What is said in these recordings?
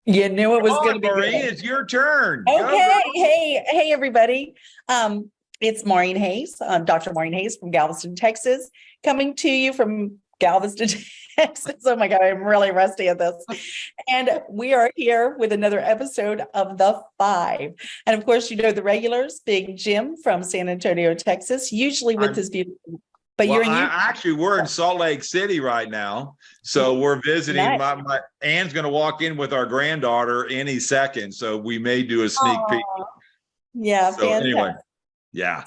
You knew it was Come going to on, be Maureen, good. it's your turn. Go, Okay. girl. Hey, everybody. It's Maureen Hayes, Dr. Maureen Hayes from Galveston, Texas, coming to you from Galveston, Texas. Oh my God, I'm really rusty at this. And we are here with another episode of The Five. And of course, you know the regulars, Big Jim from San Antonio, Texas, usually with I'm, his beautiful, but well, you're in we're in Salt Lake City right now. So we're visiting. Nice. My Anne's going to walk in with our granddaughter any second. So we may do a sneak peek. Aw. Yeah, So fantastic. anyway, yeah.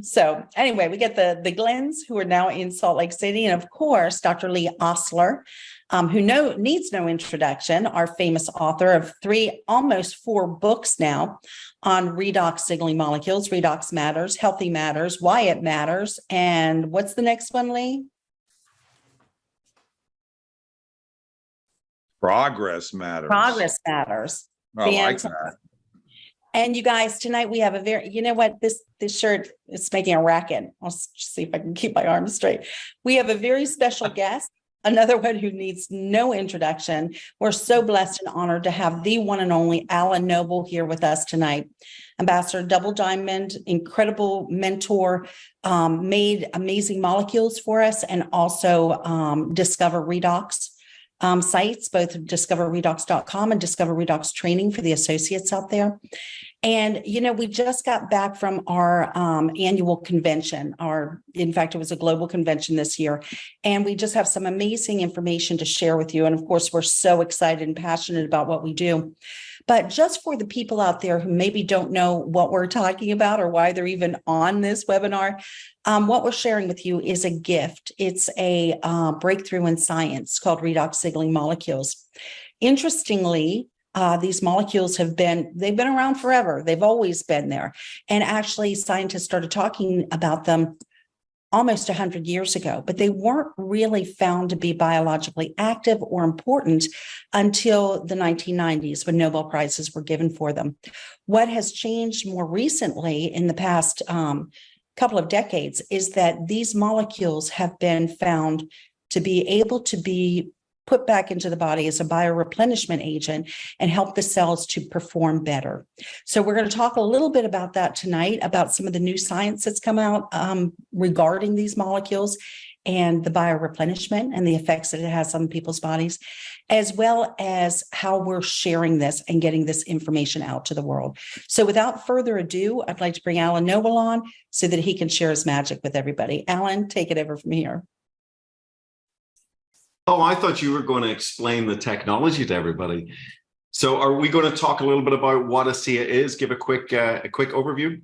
So anyway, we get the Glens who are now in Salt Lake City, and of course, Dr. Lee Osler, who needs no introduction, our famous author of almost four books now on redox signaling molecules, redox matters, healthy matters, why it matters, and what's the next one, Lee? Progress matters. Progress matters. I like that. And you guys, tonight we have a you know what, this shirt is making a racket. I'll see if I can keep my arms straight. We have a very special guest, another one who needs no introduction. We're so blessed and honored to have the one and only Alan Noble here with us tonight. Ambassador Double Diamond, incredible mentor, made amazing molecules for us, and also Discover Redox sites, both discoverredox.com and Discover Redox training for the associates out there. And, you know, we just got back from our annual convention. In fact, it was a global convention this year. And we just have some amazing information to share with you. And of course, we're so excited and passionate about what we do. But just for the people out there who maybe don't know what we're talking about or why they're even on this webinar, what we're sharing with you is a gift. It's a breakthrough in science called redox signaling molecules. Interestingly, these molecules they've been around forever. They've always been there. And actually, scientists started talking about them almost 100 years ago, but they weren't really found to be biologically active or important until the 1990s when Nobel Prizes were given for them. What has changed more recently in the past couple of decades is that these molecules have been found to be able to be put back into the body as a bioreplenishment agent and help the cells to perform better. So we're going to talk a little bit about that tonight, about some of the new science that's come out regarding these molecules and the bioreplenishment and the effects that it has on people's bodies, as well as how we're sharing this and getting this information out to the world. So without further ado, I'd like to bring Alan Noble on so that he can share his magic with everybody. Alan, take it over from here. Oh, I thought you were going to explain the technology to everybody. So are we going to talk a little bit about what ASEA is? Give a quick overview?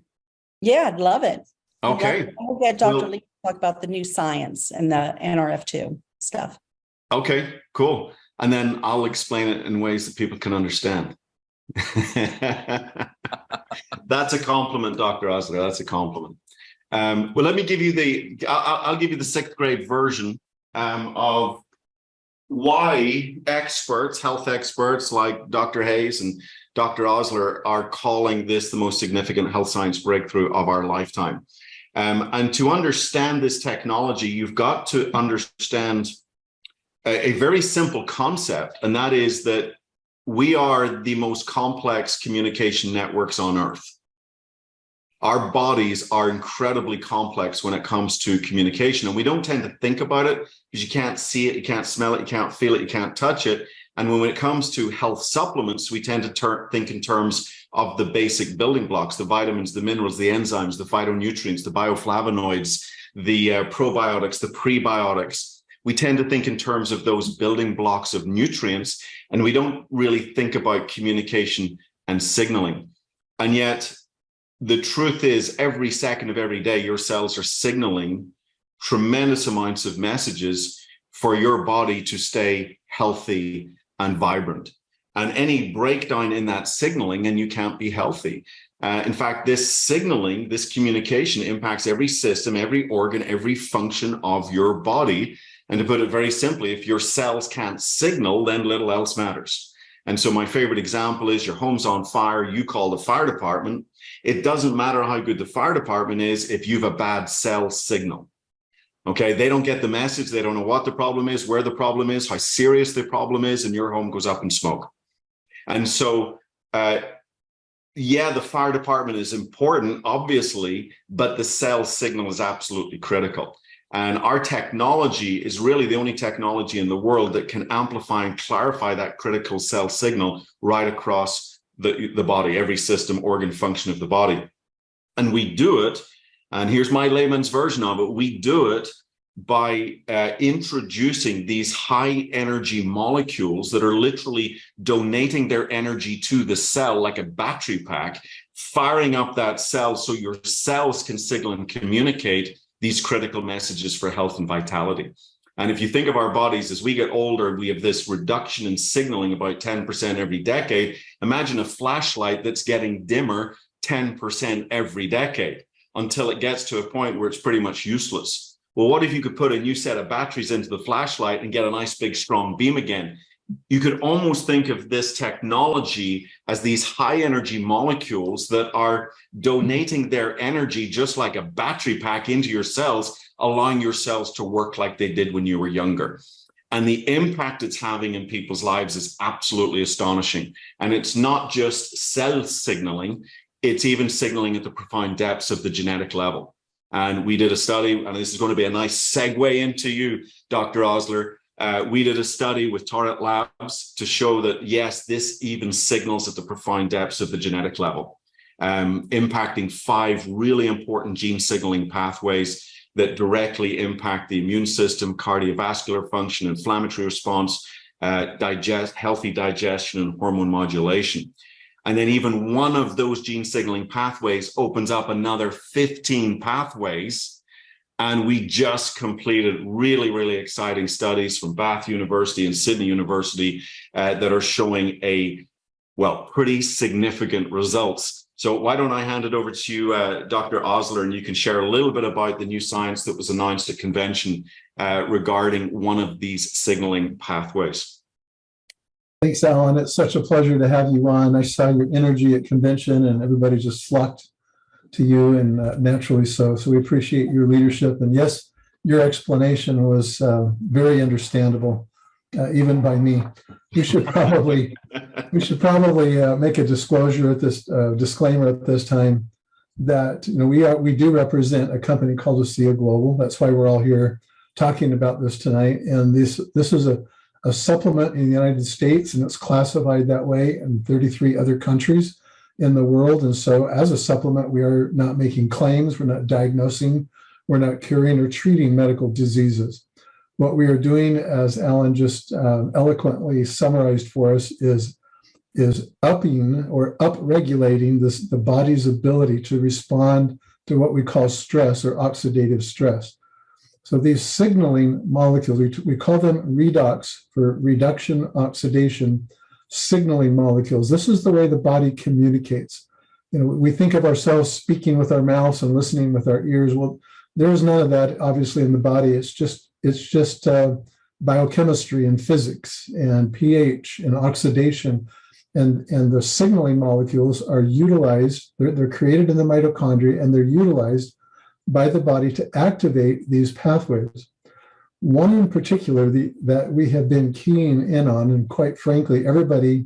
Yeah, I'd love it. Okay. I'll get Dr. Lee to talk about the new science and the NRF2 stuff. Okay, cool. And then I'll explain it in ways that people can understand. That's a compliment, Dr. Osler. That's a compliment. Well, let me give you I'll give you the 6th grade version of why health experts like Dr. Hayes and Dr. Osler are calling this the most significant health science breakthrough of our lifetime. And to understand this technology, you've got to understand a very simple concept, and that is that we are the most complex communication networks on Earth. Our bodies are incredibly complex when it comes to communication, and we don't tend to think about it because you can't see it, you can't smell it, you can't feel it, you can't touch it. And when it comes to health supplements, we tend to think in terms of the basic building blocks, the vitamins, the minerals, the enzymes, the phytonutrients, the bioflavonoids, the probiotics, the prebiotics. We tend to think in terms of those building blocks of nutrients, and we don't really think about communication and signaling. And yet, the truth is, every second of every day, your cells are signaling tremendous amounts of messages for your body to stay healthy and vibrant. And any breakdown in that signaling, and you can't be healthy. In fact, this signaling, this communication impacts every system, every organ, every function of your body. And to put it very simply, if your cells can't signal, then little else matters. And so my favorite example is your home's on fire, you call the fire department. It doesn't matter how good the fire department is if you have a bad cell signal. Okay, they don't get the message. They don't know what the problem is, where the problem is, how serious the problem is, and your home goes up in smoke. And so, yeah, the fire department is important, obviously, but the cell signal is absolutely critical. And our technology is really the only technology in the world that can amplify and clarify that critical cell signal right across the body, every system, organ, function of the body. And we do it, and here's my layman's version of it, we do it by introducing these high energy molecules that are literally donating their energy to the cell like a battery pack, firing up that cell so your cells can signal and communicate these critical messages for health and vitality. And if you think of our bodies, as we get older, we have this reduction in signaling about 10% every decade. Imagine a flashlight that's getting dimmer 10% every decade until it gets to a point where it's pretty much useless. Well, what if you could put a new set of batteries into the flashlight and get a nice big strong beam again? You could almost think of this technology as these high energy molecules that are donating their energy just like a battery pack into your cells, allowing your cells to work like they did when you were younger. And the impact it's having in people's lives is absolutely astonishing. And it's not just cell signaling, it's even signaling at the profound depths of the genetic level. And we did a study, and this is going to be a nice segue into you, Dr. Osler. We did a study with Torrent Labs to show that, yes, this even signals at the profound depths of the genetic level, impacting 5 really important gene signaling pathways that directly impact the immune system, cardiovascular function, inflammatory response, healthy digestion, and hormone modulation. And then even one of those gene signaling pathways opens up another 15 pathways. And we just completed really, really exciting studies from Bath University and Sydney University that are showing pretty significant results. So why don't I hand it over to you, Dr. Osler, and you can share a little bit about the new science that was announced at convention regarding one of these signaling pathways. Thanks, Alan. It's such a pleasure to have you on. I saw your energy at convention and everybody just flocked to you, and naturally so. So we appreciate your leadership. And yes, your explanation was very understandable, even by me. We should probably make a disclosure at this disclaimer at this time that we do represent a company called ASEA Global. That's why we're all here talking about this tonight. And this is a supplement in the United States, and it's classified that way in 33 other countries in the world. And so as a supplement, we are not making claims, we're not diagnosing, we're not curing or treating medical diseases. What we are doing, as Alan just eloquently summarized for us, is upping or upregulating the body's ability to respond to what we call stress or oxidative stress. So these signaling molecules, we call them redox for reduction oxidation signaling molecules. This is the way the body communicates. We think of ourselves speaking with our mouths and listening with our ears. Well, there's none of that obviously in the body. It's just biochemistry and physics and pH and oxidation, and the signaling molecules are utilized. They're created in the mitochondria, and they're utilized by the body to activate these pathways. One in particular that we have been keying in on, and quite frankly, everybody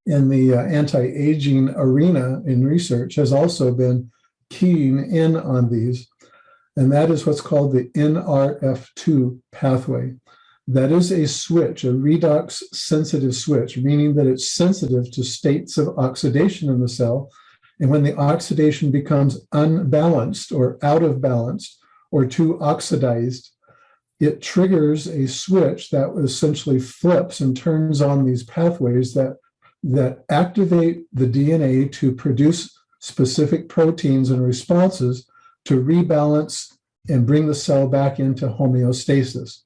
in the anti-aging arena in research has also been keying in on these, and that is what's called the NRF2 pathway. That is a switch, a redox sensitive switch, meaning that it's sensitive to states of oxidation in the cell. And when the oxidation becomes unbalanced or out of balance or too oxidized, it triggers a switch that essentially flips and turns on these pathways that activate the DNA to produce specific proteins and responses to rebalance and bring the cell back into homeostasis.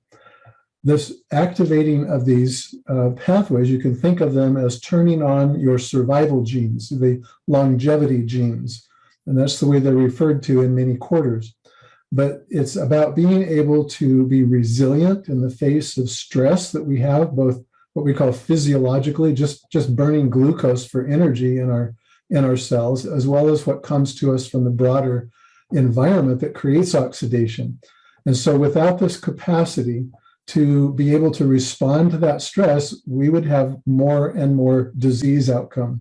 This activating of these pathways, you can think of them as turning on your survival genes, the longevity genes, and that's the way they're referred to in many quarters. But it's about being able to be resilient in the face of stress that we have, both what we call physiologically, just burning glucose for energy in our cells, as well as what comes to us from the broader environment that creates oxidation. And so without this capacity to be able to respond to that stress, we would have more and more disease outcome.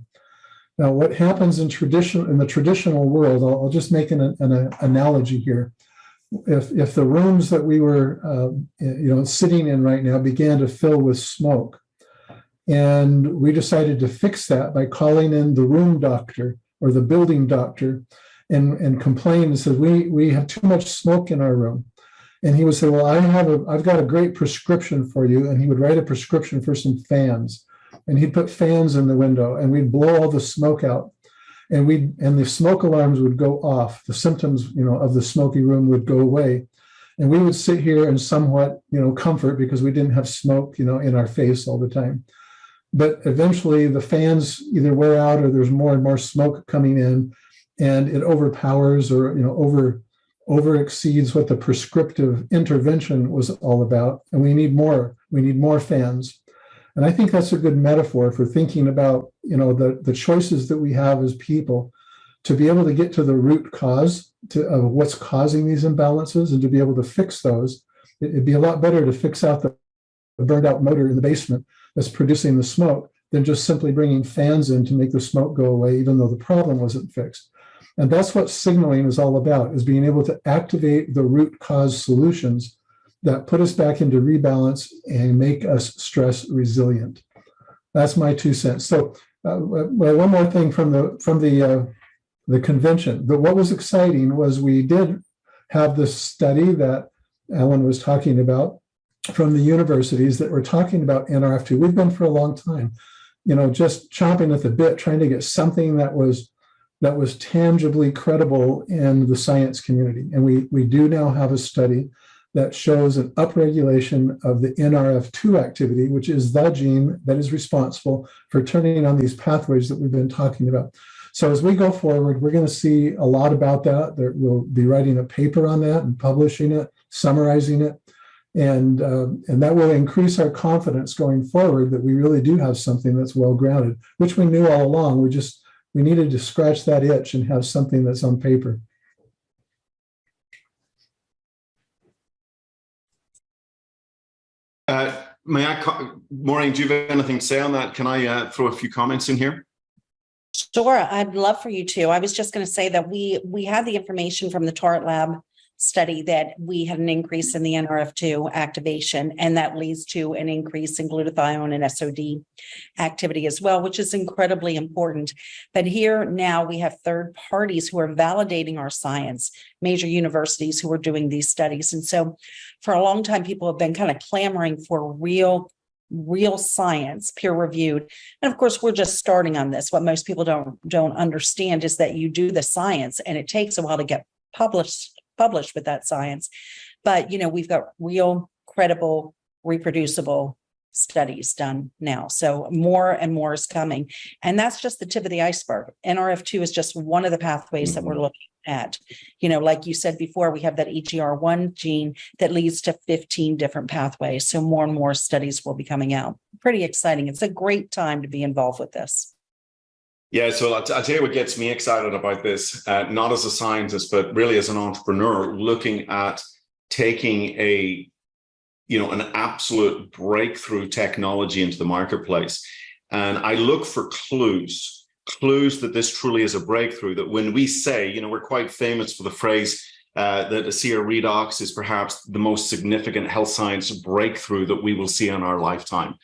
Now, what happens in the traditional world, I'll just make an analogy here. If the rooms that we were sitting in right now began to fill with smoke, and we decided to fix that by calling in the room doctor or the building doctor and complain and said, we have too much smoke in our room. And he would say, well, I've got a great prescription for you. And he would write a prescription for some fans. And he'd put fans in the window, and we'd blow all the smoke out. And the smoke alarms would go off. The symptoms, of the smoky room would go away. And we would sit here in somewhat, comfort because we didn't have smoke, in our face all the time. But eventually the fans either wear out or there's more and more smoke coming in, and it overpowers or, over exceeds what the prescriptive intervention was all about. And we need more fans. And I think that's a good metaphor for thinking about, the choices that we have as people to be able to get to the root cause of what's causing these imbalances and to be able to fix those. It'd be a lot better to fix out the burned out motor in the basement that's producing the smoke than just simply bringing fans in to make the smoke go away, even though the problem wasn't fixed. And that's what signaling is all about, is being able to activate the root cause solutions that put us back into rebalance and make us stress resilient. That's my 2 cents. So one more thing from the convention. But what was exciting was we did have this study that Alan was talking about from the universities that were talking about NRF2. We've been for a long time, just chomping at the bit, trying to get something that was tangibly credible in the science community. And we do now have a study that shows an upregulation of the NRF2 activity, which is the gene that is responsible for turning on these pathways that we've been talking about. So as we go forward, we're going to see a lot about that. We'll be writing a paper on that and publishing it, summarizing it. And that will increase our confidence going forward that we really do have something that's well-grounded, which we knew all along. We needed to scratch that itch and have something that's on paper. Maureen, do you have anything to say on that? Can I throw a few comments in here? Sure, I'd love for you to. I was just going to say that we had the information from the TART lab study that we had an increase in the NRF2 activation, and that leads to an increase in glutathione and SOD activity as well, which is incredibly important. But here now we have third parties who are validating our science, major universities who are doing these studies. And so for a long time, people have been kind of clamoring for real science, peer reviewed. And of course, we're just starting on this. What most people don't understand is that you do the science and it takes a while to get published with that science. But, we've got real, credible, reproducible studies done now. So more and more is coming. And that's just the tip of the iceberg. NRF2 is just one of the pathways that we're looking at. Like you said before, we have that EGR1 gene that leads to 15 different pathways. So more and more studies will be coming out. Pretty exciting. It's a great time to be involved with this. Yeah, so I'll tell you what gets me excited about this, not as a scientist, but really as an entrepreneur, looking at taking an absolute breakthrough technology into the marketplace. And I look for clues that this truly is a breakthrough, that when we say, we're quite famous for the phrase that ASEA redox is perhaps the most significant health science breakthrough that we will see in our lifetime.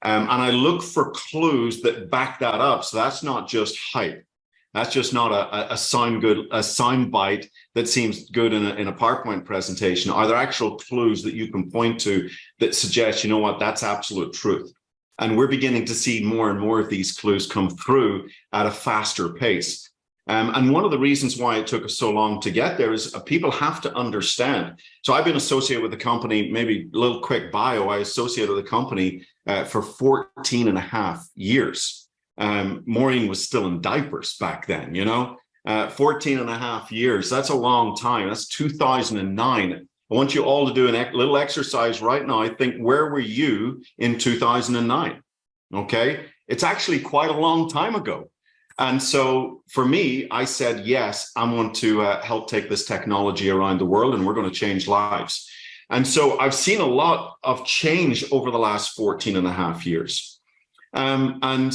And I look for clues that back that up. So that's not just hype. That's just not a sound bite that seems good in a PowerPoint presentation. Are there actual clues that you can point to that suggest, that's absolute truth? And we're beginning to see more and more of these clues come through at a faster pace. And one of the reasons why it took us so long to get there is people have to understand. So I've been associated with the company, maybe a little quick bio, I associated with the company for 14 and a half years. Maureen was still in diapers back then, 14 and a half years. That's a long time. That's 2009. I want you all to do a little exercise right now. I think, where were you in 2009? Okay. It's actually quite a long time ago. And so for me, I said, yes, I want to help take this technology around the world, and we're going to change lives. And so I've seen a lot of change over the last 14 and a half years. And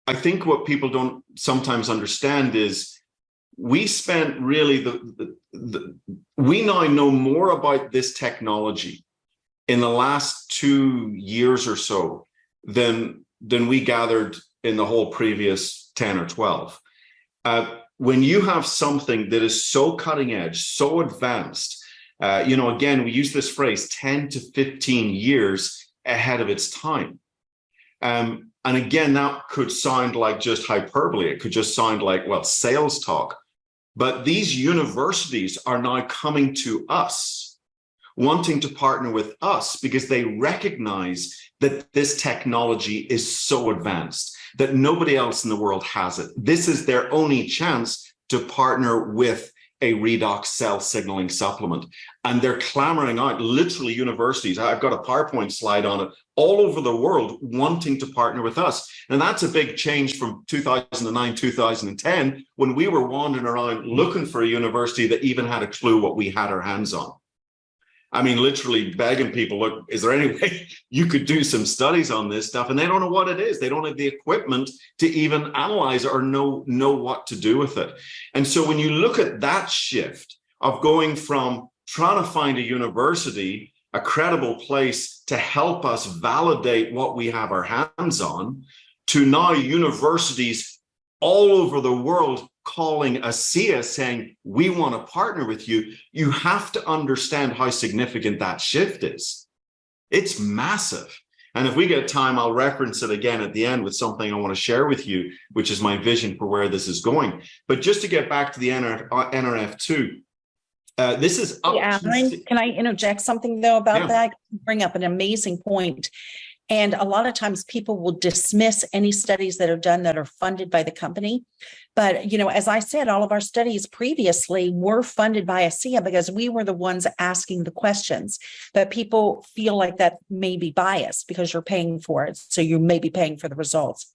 I think what people don't sometimes understand is we spent really we now know more about this technology in the last 2 years or so than we gathered in the whole previous 10 or 12. When you have something that is so cutting edge, so advanced, again, we use this phrase 10 to 15 years ahead of its time. And again, that could sound like just hyperbole. It could just sound like, well, sales talk. But these universities are now coming to us, wanting to partner with us because they recognize that this technology is so advanced that nobody else in the world has it. This is their only chance to partner with a redox cell signaling supplement. And they're clamoring out, literally universities, I've got a PowerPoint slide on it, all over the world wanting to partner with us. And that's a big change from 2009, 2010, when we were wandering around looking for a university that even had a clue what we had our hands on. I mean, literally begging people, look, is there any way you could do some studies on this stuff? And they don't know what it is. They don't have the equipment to even analyze it or know what to do with it. And so when you look at that shift of going from trying to find a university, a credible place to help us validate what we have our hands on, to now universities all over the world calling ASEA saying, we want to partner with you, you have to understand how significant that shift is. It's massive. And if we get time, I'll reference it again at the end with something I want to share with you, which is my vision for where this is going. But just to get back to the NRF2, this is up Alan, can I interject something though about that? Bring up an amazing point. And a lot of times people will dismiss any studies that are done that are funded by the company. But, as I said, all of our studies previously were funded by ASEA because we were the ones asking the questions. But people feel like that may be biased because you're paying for it. So you may be paying for the results.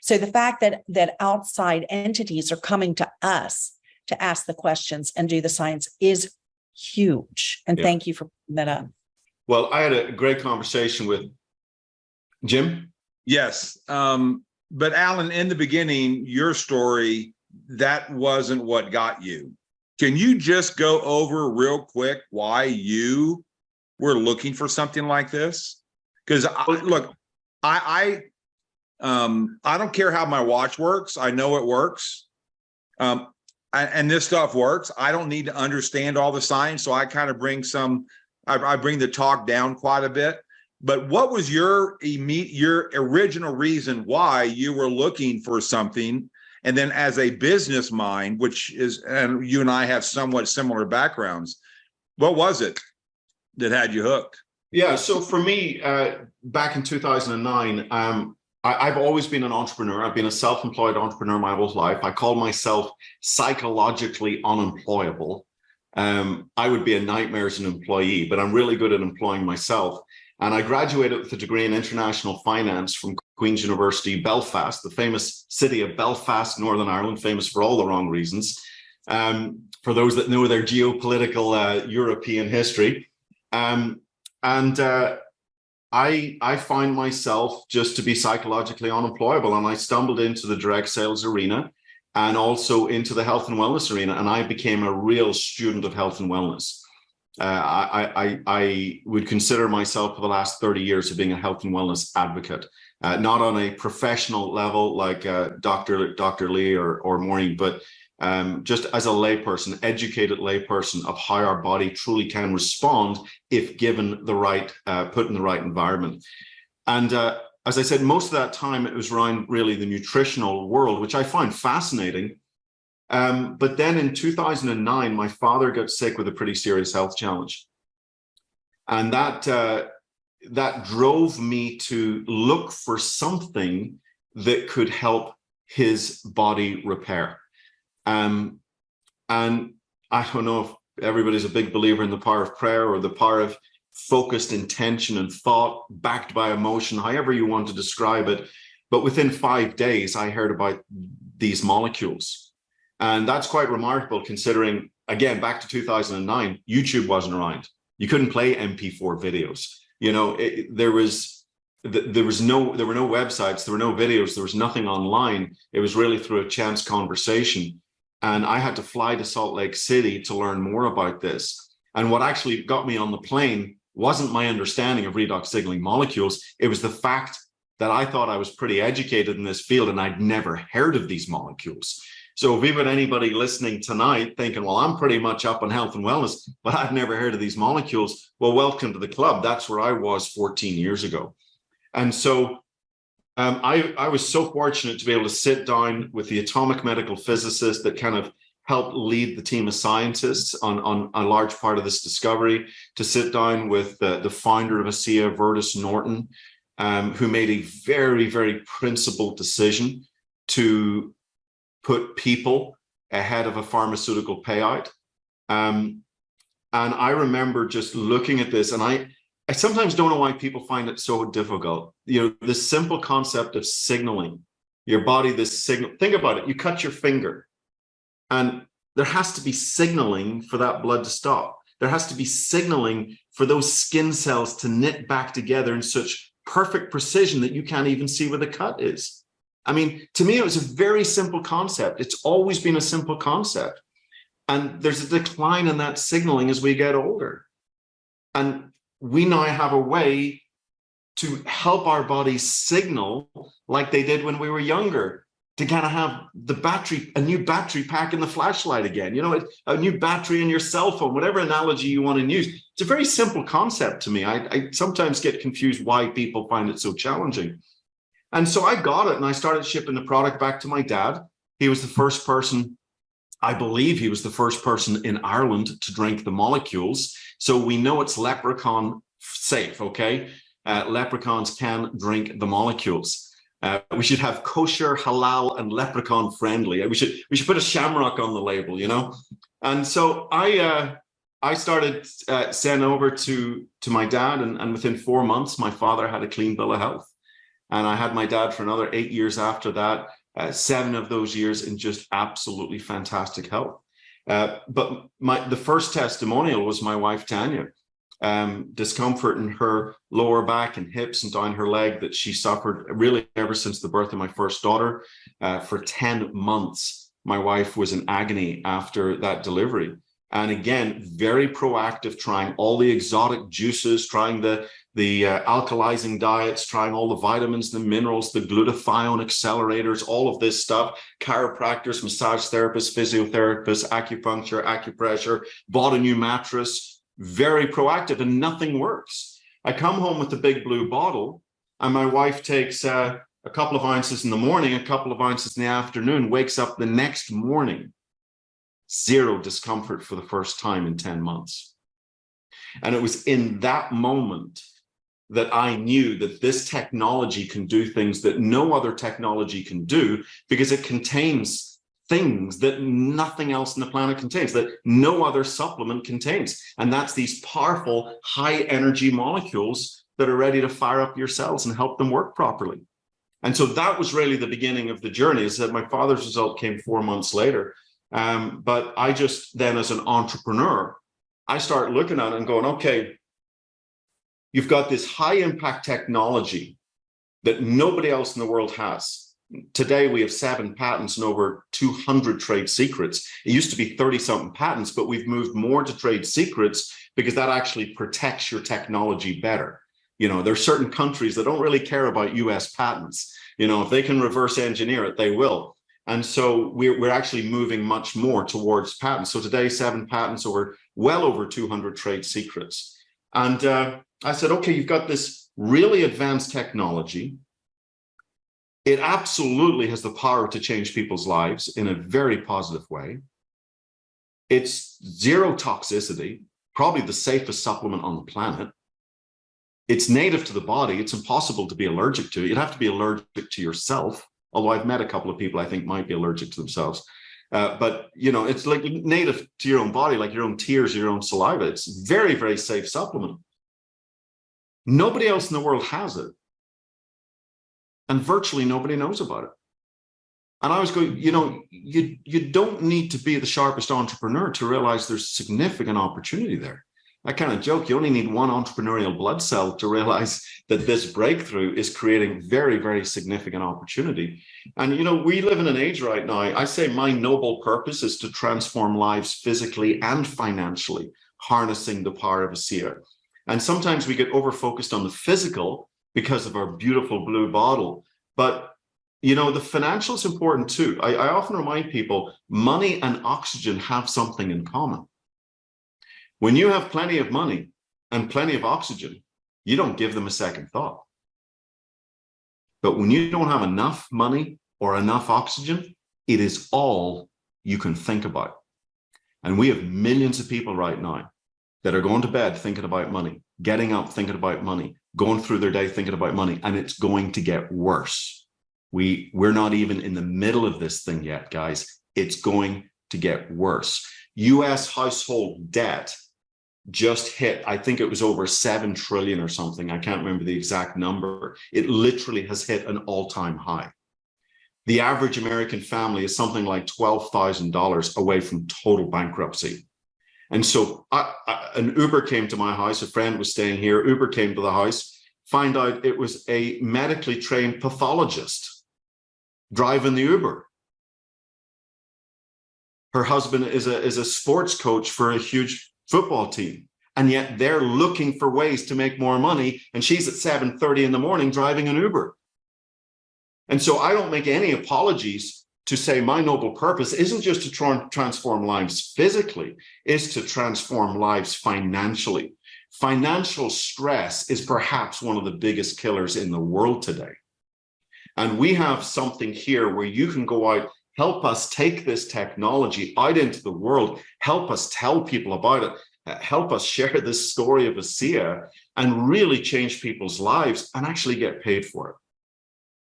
So the fact that outside entities are coming to us to ask the questions and do the science is huge. And thank you for putting that up. Well, I had a great conversation with Jim? Yes. But Alan, in the beginning, your story, that wasn't what got you. Can you just go over real quick why you were looking for something like this? Because look, I don't care how my watch works. I know it works. And this stuff works. I don't need to understand all the science. So I kind of bring I bring the talk down quite a bit. But what was your original reason why you were looking for something? And then as a business mind, and you and I have somewhat similar backgrounds, what was it that had you hooked? Yeah, so for me, back in 2009, I've always been an entrepreneur. I've been a self-employed entrepreneur my whole life. I call myself psychologically unemployable. I would be a nightmare as an employee, but I'm really good at employing myself. And I graduated with a degree in international finance from Queen's University, Belfast, the famous city of Belfast, Northern Ireland, famous for all the wrong reasons. For those that know their geopolitical European history. I find myself just to be psychologically unemployable. And I stumbled into the direct sales arena and also into the health and wellness arena. And I became a real student of health and wellness. I would consider myself for the last 30 years of being a health and wellness advocate, not on a professional level like Dr. Lee or Maureen, but just as a layperson, educated layperson of how our body truly can respond if given the right, put in the right environment. And as I said, most of that time it was around really the nutritional world, which I find fascinating. But then in 2009, my father got sick with a pretty serious health challenge. And that drove me to look for something that could help his body repair. And I don't know if everybody's a big believer in the power of prayer or the power of focused intention and thought backed by emotion, however you want to describe it. But within 5 days, I heard about these molecules. And that's quite remarkable considering, again, back to 2009, YouTube wasn't around. You couldn't play MP4 videos. You know, there were no websites, there were no videos, there was nothing online. It was really through a chance conversation. And I had to fly to Salt Lake City to learn more about this. And what actually got me on the plane wasn't my understanding of redox signaling molecules. It was the fact that I thought I was pretty educated in this field and I'd never heard of these molecules. So if we've got anybody listening tonight thinking, well, I'm pretty much up on health and wellness, but I've never heard of these molecules, well, welcome to the club. That's where I was 14 years ago. And so I was so fortunate to be able to sit down with the atomic medical physicist that kind of helped lead the team of scientists on a large part of this discovery, to sit down with the founder of ASEA, Vertus Norton, who made a very, very principled decision to put people ahead of a pharmaceutical payout. And I remember just looking at this, and I sometimes don't know why people find it so difficult. You know, this simple concept of signaling your body, this signal, think about it. You cut your finger and there has to be signaling for that blood to stop. There has to be signaling for those skin cells to knit back together in such perfect precision that you can't even see where the cut is. I mean, to me, it was a very simple concept. It's always been a simple concept. And there's a decline in that signaling as we get older. And we now have a way to help our bodies signal like they did when we were younger, to kind of have the battery, a new battery pack in the flashlight again, you know, a new battery in your cell phone, whatever analogy you want to use. It's a very simple concept to me. I sometimes get confused why people find it so challenging. And so I got it and I started shipping the product back to my dad. He was the first person, I believe he was the first person in Ireland to drink the molecules. So we know it's leprechaun safe, okay? Leprechauns can drink the molecules. We should have kosher, halal, and leprechaun friendly. We should put a shamrock on the label, you know? And so I started sending over to my dad, and within 4 months, my father had a clean bill of health. And I had my dad for another 8 years after that, 7 of those years in just absolutely fantastic health. But the first testimonial was my wife, Tanya. Discomfort in her lower back and hips and down her leg that she suffered really ever since the birth of my first daughter. For 10 months, my wife was in agony after that delivery. And again, very proactive, trying all the exotic juices, trying the alkalizing diets, trying all the vitamins, the minerals, the glutathione accelerators, all of this stuff, chiropractors, massage therapists, physiotherapists, acupuncture, acupressure, bought a new mattress, very proactive, and nothing works. I come home with the big blue bottle and my wife takes a couple of ounces in the morning, a couple of ounces in the afternoon, wakes up the next morning, zero discomfort for the first time in 10 months. And it was in that moment that I knew that this technology can do things that no other technology can do, because it contains things that nothing else on the planet contains, that no other supplement contains. And that's these powerful, high energy molecules that are ready to fire up your cells and help them work properly. And so that was really the beginning of the journey. Is that my father's result came 4 months later. But I just then, as an entrepreneur, I start looking at it and going, okay, you've got this high impact technology that nobody else in the world has. Today, we have 7 patents and over 200 trade secrets. It used to be 30-something patents, but we've moved more to trade secrets because that actually protects your technology better. You know, there are certain countries that don't really care about US patents. You know, if they can reverse engineer it, they will. And so we're actually moving much more towards patents. So today, 7 patents over well over 200 trade secrets. And I said, okay, you've got this really advanced technology. It absolutely has the power to change people's lives in a very positive way. It's zero toxicity, probably the safest supplement on the planet. It's native to the body. It's impossible to be allergic to. You'd have to be allergic to yourself. Although I've met a couple of people I think might be allergic to themselves. But, you know, it's like native to your own body, like your own tears, your own saliva. It's a very, very safe supplement. Nobody else in the world has it. And virtually nobody knows about it. And I was going, you know, you don't need to be the sharpest entrepreneur to realize there's significant opportunity there. I kind of joke, you only need one entrepreneurial blood cell to realize that this breakthrough is creating very, very significant opportunity. And, you know, we live in an age right now, I say my noble purpose is to transform lives physically and financially, harnessing the power of ASEA. And sometimes we get over-focused on the physical because of our beautiful blue bottle. But, you know, the financial is important too. I often remind people, money and oxygen have something in common. When you have plenty of money and plenty of oxygen, you don't give them a second thought. But when you don't have enough money or enough oxygen, it is all you can think about. And we have millions of people right now that are going to bed thinking about money, getting up thinking about money, going through their day thinking about money, and it's going to get worse. We're not even in the middle of this thing yet, guys. It's going to get worse. US household debt just hit, I think it was over 7 trillion or something. I can't remember the exact number. It literally has hit an all-time high. The average American family is something like $12,000 away from total bankruptcy. And so an Uber came to my house, a friend was staying here, Uber came to the house, find out it was a medically trained pathologist driving the Uber. Her husband is a sports coach for a huge football team, and yet they're looking for ways to make more money, and she's at 7:30 in the morning driving an Uber. And so I don't make any apologies to say my noble purpose isn't just to transform lives physically, it's to transform lives financially. Financial stress is perhaps one of the biggest killers in the world today. And we have something here where you can go out, help us take this technology out into the world, help us tell people about it, help us share this story of ASEA and really change people's lives and actually get paid for it.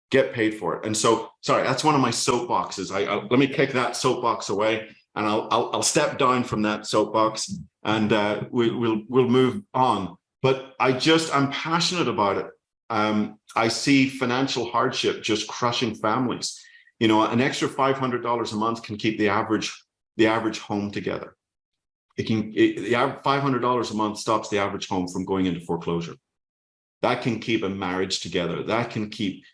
Get paid for it. And so, sorry, that's one of my soapboxes. Let me kick that soapbox away, and I'll step down from that soapbox, and we'll move on. But I'm passionate about it. I see financial hardship just crushing families. You know, an extra $500 a month can keep the average home together. The $500 a month stops the average home from going into foreclosure. That can keep a marriage together. That can keep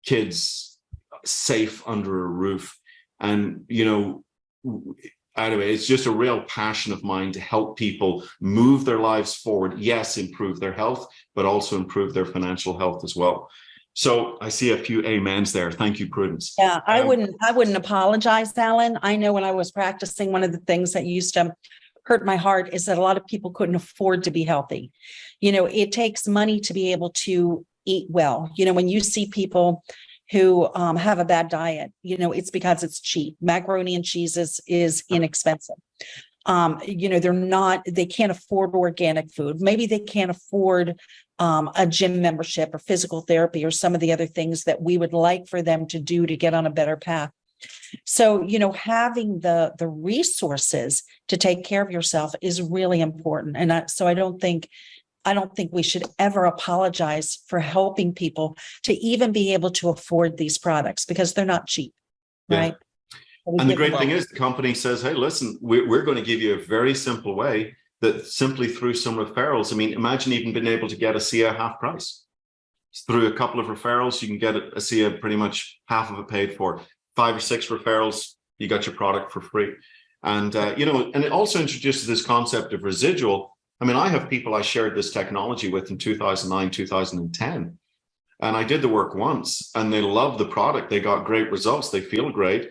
kids safe under a roof. And, you know, anyway, it's just a real passion of mine to help people move their lives forward. Yes, improve their health, but also improve their financial health as well. So I see a few amens there. Thank you, Prudence. Yeah, I wouldn't apologize, Alan. I know when I was practicing, one of the things that used to hurt my heart is that a lot of people couldn't afford to be healthy. You know, it takes money to be able to eat well. You know, when you see people who have a bad diet, you know, it's because it's cheap. Macaroni and cheese is inexpensive. You know, they can't afford organic food. Maybe they can't afford a gym membership or physical therapy or some of the other things that we would like for them to do to get on a better path. So, you know, having the resources to take care of yourself is really important. And so I don't think we should ever apologize for helping people to even be able to afford these products, because they're not cheap, right? And the great thing is the company says, hey, listen, we're going to give you a very simple way that simply through some referrals. I mean, imagine even being able to get ASEA half price. Through a couple of referrals, you can get ASEA pretty much half of it paid for. 5 or 6 referrals, you got your product for free. And, you know, and it also introduces this concept of residual. I mean, I have people I shared this technology with in 2009, 2010. And I did the work once and they loved the product. They got great results. They feel great.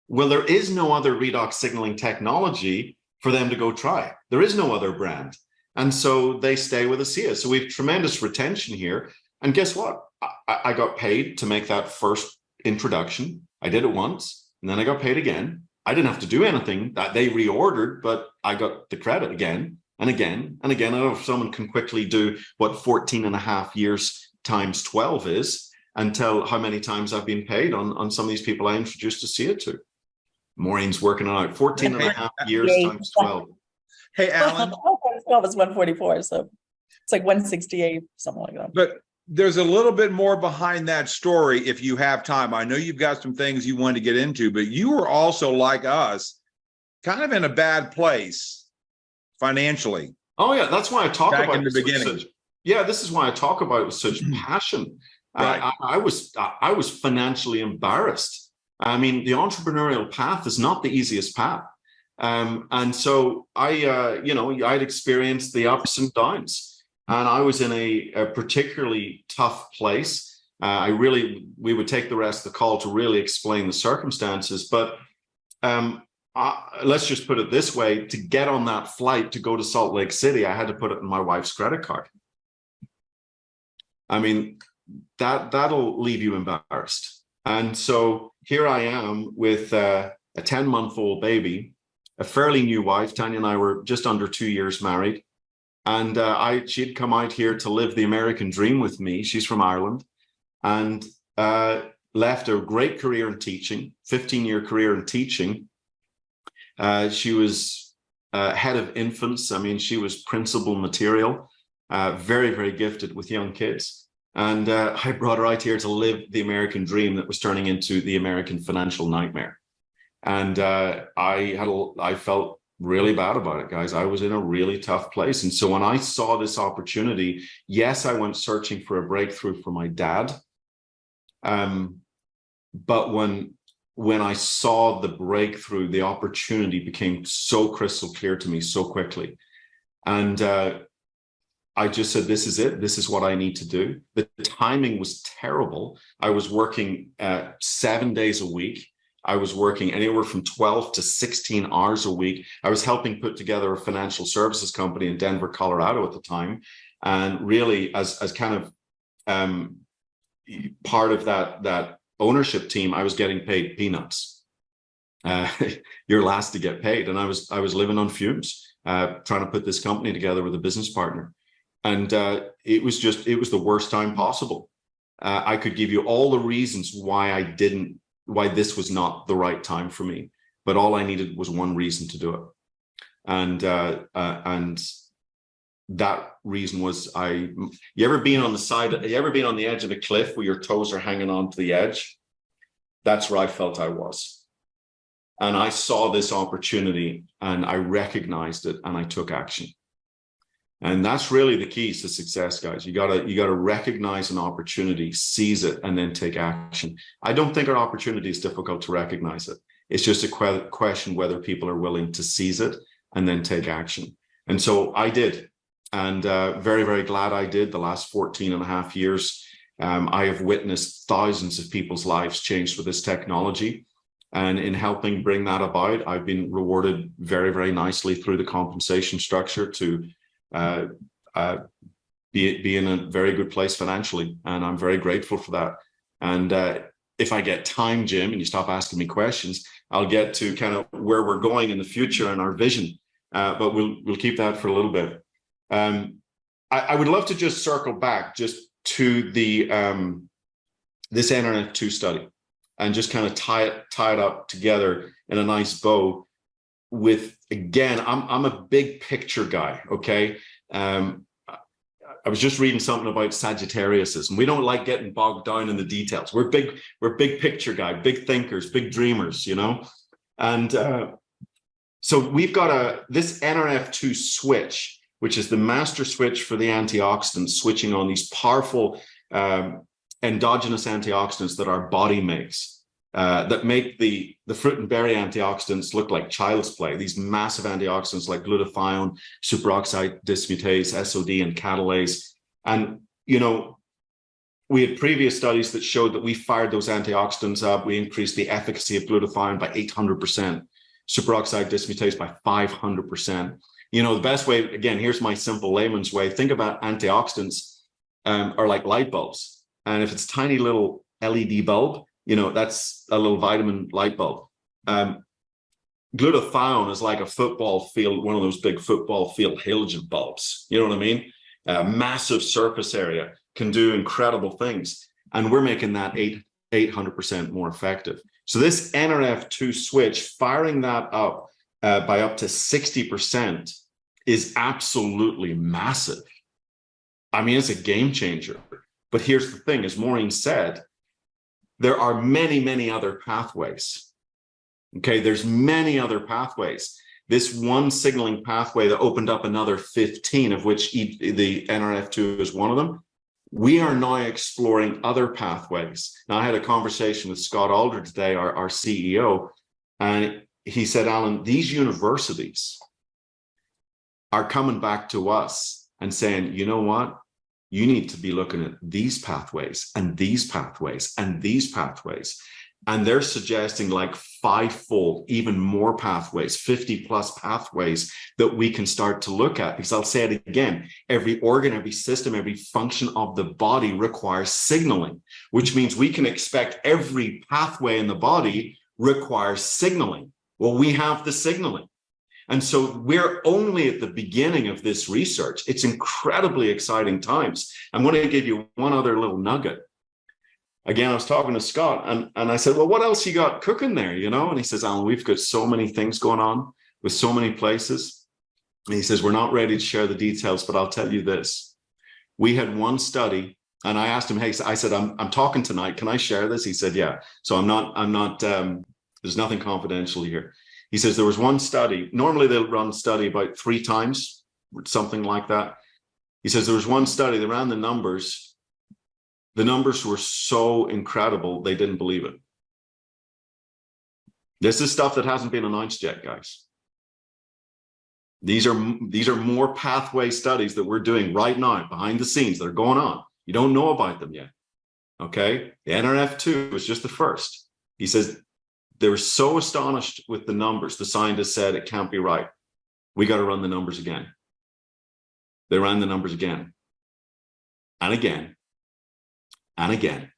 Well, there is no other redox signaling technology for them to go try. There is no other brand. And so they stay with ASEA. So we have tremendous retention here. And guess what? I got paid to make that first introduction. I did it once and then I got paid again. I didn't have to do anything that they reordered, but I got the credit again and again and again. I don't know if someone can quickly do what 14 and a half years times 12 is and tell how many times I've been paid on some of these people I introduced ASEA to. Maureen's working it out. 14 and a half years times 12. Hey, Alan. 12 is 144. So it's like 168, something like that. But there's a little bit more behind that story if you have time. I know you've got some things you wanted to get into, but you were also like us, kind of in a bad place financially. Oh yeah, that's why I talk Back about in the it with beginning. yeah, this is why I talk about it with such passion. Right. I was financially embarrassed. I mean, the entrepreneurial path is not the easiest path. And so I'd experienced the ups and downs, and I was in a particularly tough place. We would take the rest of the call to really explain the circumstances, but let's just put it this way: to get on that flight to go to Salt Lake City, I had to put it in my wife's credit card. I mean, that'll leave you embarrassed. And so here I am with a 10-month-old baby, a fairly new wife. Tanya and I were just under 2 years married. And she'd come out here to live the American dream with me. She's from Ireland, and left a great career in teaching, 15-year career in teaching. She was head of infants. I mean, she was principal material, very, very gifted with young kids. And I brought her out here to live the American dream that was turning into the American financial nightmare. And I felt really bad about it, guys. I was in a really tough place. And so when I saw this opportunity, yes, I went searching for a breakthrough for my dad. But when I saw the breakthrough, the opportunity became so crystal clear to me so quickly. And I just said, this is it. This is what I need to do. The timing was terrible. I was working 7 days a week. I was working anywhere from 12 to 16 hours a week. I was helping put together a financial services company in Denver, Colorado at the time. And really, as kind of part of that ownership team, I was getting paid peanuts. You're last to get paid. And I was living on fumes, trying to put this company together with a business partner. And it was the worst time possible. I could give you all the reasons why this was not the right time for me, but all I needed was one reason to do it. And that reason was you ever been on the edge of a cliff where your toes are hanging on to the edge? That's where I felt I was. And I saw this opportunity and I recognized it and I took action. And that's really the keys to success, guys. You gotta recognize an opportunity, seize it, and then take action. I don't think our opportunity is difficult to recognize it. It's just a question whether people are willing to seize it and then take action. And so I did, and very, very glad I did. The last 14 and a half years, I have witnessed thousands of people's lives changed with this technology. And in helping bring that about, I've been rewarded very, very nicely through the compensation structure to be in a very good place financially, and I'm very grateful for that. And if I get time, Jim, and you stop asking me questions, I'll get to kind of where we're going in the future and our vision. But we'll keep that for a little bit. I would love to just circle back just to the this NRF2 study and just kind of tie it up together in a nice bow. With, again, I'm a big picture guy, okay? I was just reading something about Sagittarius, and we don't like getting bogged down in the details. We're big picture guy, big thinkers, big dreamers, you know? And so we've got this NRF2 switch, which is the master switch for the antioxidants, switching on these powerful endogenous antioxidants that our body makes. That make the fruit and berry antioxidants look like child's play. These massive antioxidants like glutathione, superoxide dismutase, SOD, and catalase. And, you know, we had previous studies that showed that we fired those antioxidants up. We increased the efficacy of glutathione by 800%, superoxide dismutase by 500%. You know, the best way, again, here's my simple layman's way. Think about antioxidants are like light bulbs. And if it's a tiny little LED bulb, you know, that's a little vitamin light bulb. Glutathione is like a football field, one of those big football field halogen bulbs. You know what I mean? Massive surface area, can do incredible things. And we're making that 800% more effective. So this NRF2 switch, firing that up by up to 60% is absolutely massive. I mean, it's a game changer. But here's the thing, as Maureen said, there are many, many other pathways. Okay, there's many other pathways. this one signaling pathway that opened up another 15, of which the NRF2 is one of them. We are now exploring other pathways. Now, I had a conversation with Scott Alder today, our CEO, and he said, Alan, these universities are coming back to us and saying, you know what? You need to be looking at these pathways and these pathways and these pathways. And they're suggesting like 5-fold, even more pathways, 50 plus pathways that we can start to look at. Because I'll say it again, every organ, every system, every function of the body requires signaling, which means we can expect every pathway in the body requires signaling. Well, we have the signaling. And so we're only at the beginning of this research. It's incredibly exciting times. I'm going to give you one other little nugget. Again, I was talking to Scott and I said, well, what else you got cooking there? You know, and he says, Alan, we've got so many things going on with so many places. And he says, we're not ready to share the details, but I'll tell you this. We had one study and I asked him, hey, I said, I'm talking tonight. Can I share this? He said, yeah. So I'm not, there's nothing confidential here. He says, there was one study. Normally they'll run study about 3 times, something like that. He says, there was one study, they ran the numbers. The numbers were so incredible, they didn't believe it. This is stuff that hasn't been announced yet, guys. These are more pathway studies that we're doing right now, behind the scenes, that are going on. You don't know about them yet, okay? The NRF2 was just the first. He says, they were so astonished with the numbers, the scientists said, it can't be right. We got to run the numbers again. They ran the numbers again and again. And again,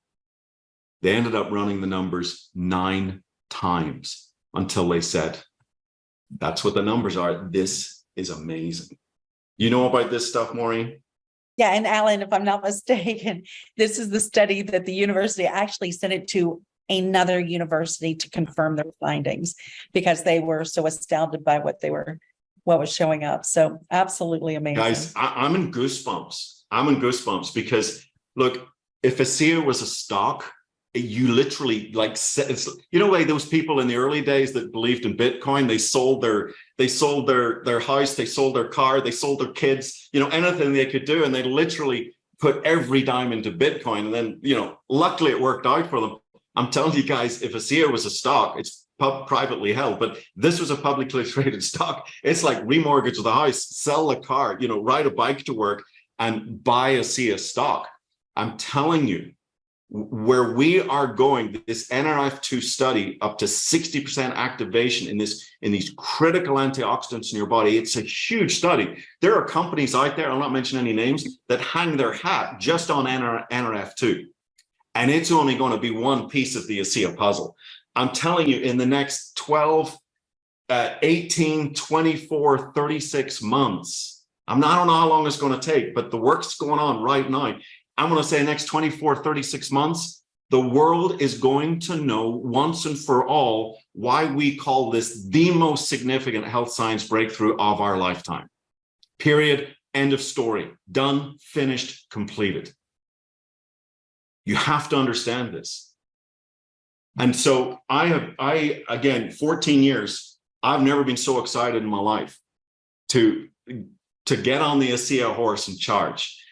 they ended up running the numbers 9 times until they said, that's what the numbers are. This is amazing. You know about this stuff, Maureen? Yeah. And Alan, if I'm not mistaken, this is the study that the university actually sent it to another university to confirm their findings because they were so astounded by what was showing up. So absolutely amazing. Guys, I'm in goosebumps. I'm in goosebumps because look, if ASEA was a stock, you literally like, you know, like those people in the early days that believed in Bitcoin, they sold their house, they sold their car, they sold their kids, you know, anything they could do. And they literally put every dime into Bitcoin. And then, you know, luckily it worked out for them. I'm telling you guys, if ASEA was a stock, it's privately held, but this was a publicly traded stock. It's like remortgage the house, sell the car, you know, ride a bike to work and buy ASEA stock. I'm telling you, where we are going, this NRF2 study, up to 60% activation in these critical antioxidants in your body. It's a huge study. There are companies out there, I'll not mention any names, that hang their hat just on NRF2. And it's only going to be one piece of the ASEA puzzle. I'm telling you, in the next 12, 18, 24, 36 months, I don't know how long it's going to take, but the work's going on right now. I'm going to say next 24, 36 months, the world is going to know once and for all why we call this the most significant health science breakthrough of our lifetime. Period. End of story. Done, finished, completed. You have to understand this. And so again, 14 years, I've never been so excited in my life to get on the ASEA horse and charge.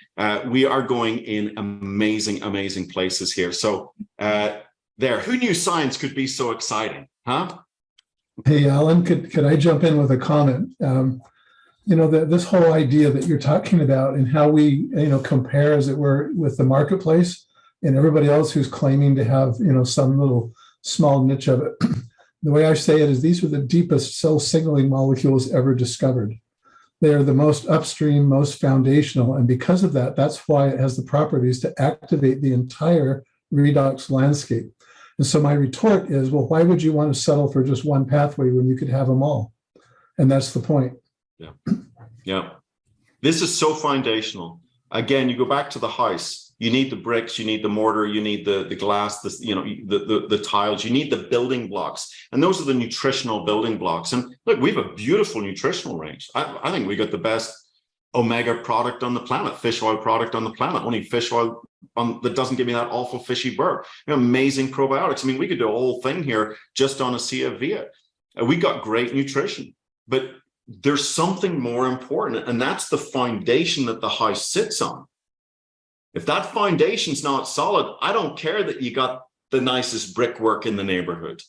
We are going in amazing, amazing places here. So who knew science could be so exciting, huh? Hey, Alan, could I jump in with a comment? You know, this whole idea that you're talking about and how we, you know, compare, as it were, with the marketplace and everybody else who's claiming to have, you know, some little small niche of it. The way I say it is these are the deepest cell signaling molecules ever discovered. They are the most upstream, most foundational. And because of that, that's why it has the properties to activate the entire redox landscape. And so my retort is, well, why would you want to settle for just one pathway when you could have them all? And that's the point. Yeah. Yeah. This is so foundational. Again, you go back to the house, you need the bricks, you need the mortar, you need the glass, the tiles, you need the building blocks. And those are the nutritional building blocks. And look, we have a beautiful nutritional range. I think we got the best omega product on the planet, fish oil product on the planet, only fish oil that doesn't give me that awful fishy burp. You know, amazing probiotics. I mean, we could do a whole thing here just on ASEA Via. We got great nutrition. But there's something more important, and that's the foundation that the house sits on. If that foundation's not solid, I don't care that you got the nicest brickwork in the neighborhood.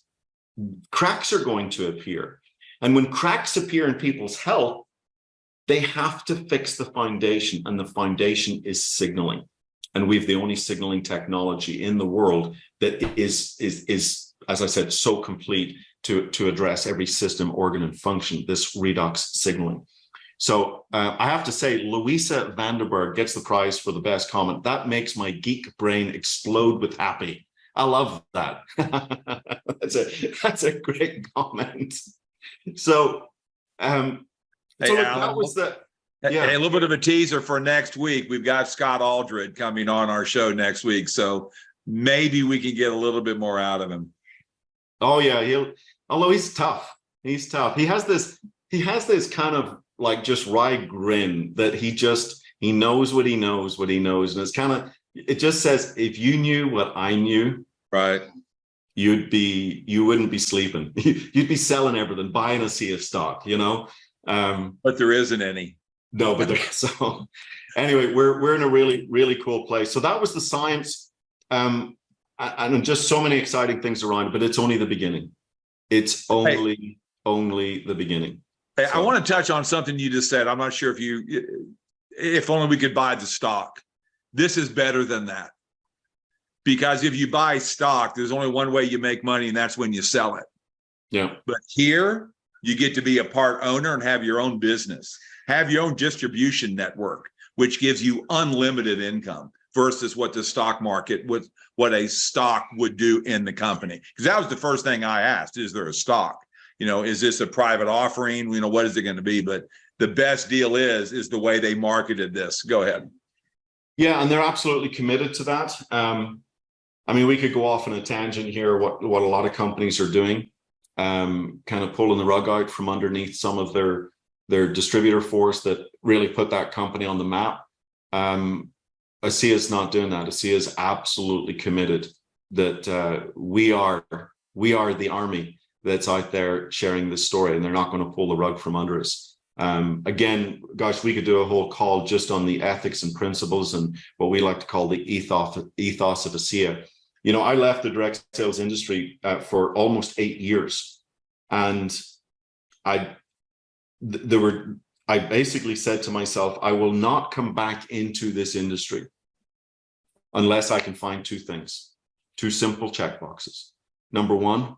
Cracks are going to appear. And when cracks appear in people's health, they have to fix the foundation, and the foundation is signaling. And we have the only signaling technology in the world that is, as I said, so complete to address every system, organ, and function, this redox signaling. So I have to say, Louisa Vanderberg gets the prize for the best comment. That makes my geek brain explode with happy. I love that. that's a great comment. So, Hey, look, Alan, that was the. Yeah. Hey, a little bit of a teaser for next week. We've got Scott Aldred coming on our show next week, so maybe we can get a little bit more out of him. Oh yeah, although he's tough. He's tough. He has this kind of like just wry grin that he knows what he knows, and it's kind of, it just says, if you knew what I knew, right, you wouldn't be sleeping. You'd be selling everything, buying ASEA stock, you know. But there isn't any. No, but so anyway, we're in a really, really cool place. So that was the science, and just so many exciting things around it, but it's only the beginning. It's only the beginning. Hey, so I want to touch on something you just said. I'm not sure if only we could buy the stock. This is better than that. Because if you buy stock, there's only one way you make money, and that's when you sell it. Yeah. But here, you get to be a part owner and have your own business, have your own distribution network, which gives you unlimited income versus what the stock market would, what a stock would do in the company. Because that was the first thing I asked: is there a stock? You know, is this a private offering? You know, what is it going to be? But the best deal is the way they marketed this. Go ahead. Yeah, and they're absolutely committed to that. I mean, we could go off on a tangent here, what a lot of companies are doing, kind of pulling the rug out from underneath some of their distributor force that really put that company on the map. ASEA is not doing that. ASEA is absolutely committed that we are the army that's out there sharing this story, and they're not going to pull the rug from under us. Again, gosh, we could do a whole call just on the ethics and principles and what we like to call the ethos of ASEA. You know, I left the direct sales industry for almost 8 years, and I basically said to myself, I will not come back into this industry unless I can find two things, two simple checkboxes. Number one,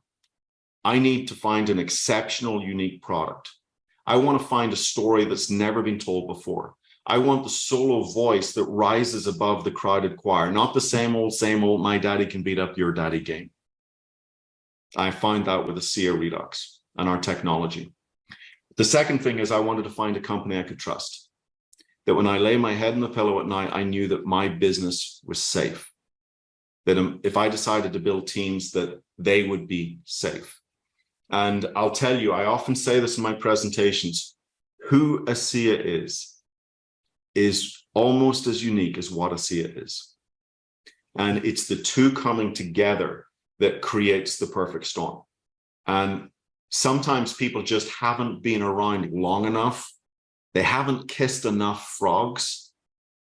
I need to find an exceptional, unique product. I want to find a story that's never been told before. I want the solo voice that rises above the crowded choir, not the same old, my daddy can beat up your daddy game. I find that with ASEA Redox and our technology. The second thing is I wanted to find a company I could trust, that when I lay my head in the pillow at night, I knew that my business was safe, that if I decided to build teams, that they would be safe. And I'll tell you, I often say this in my presentations, who ASEA is almost as unique as what ASEA is. And it's the two coming together that creates the perfect storm. And sometimes people just haven't been around long enough. They haven't kissed enough frogs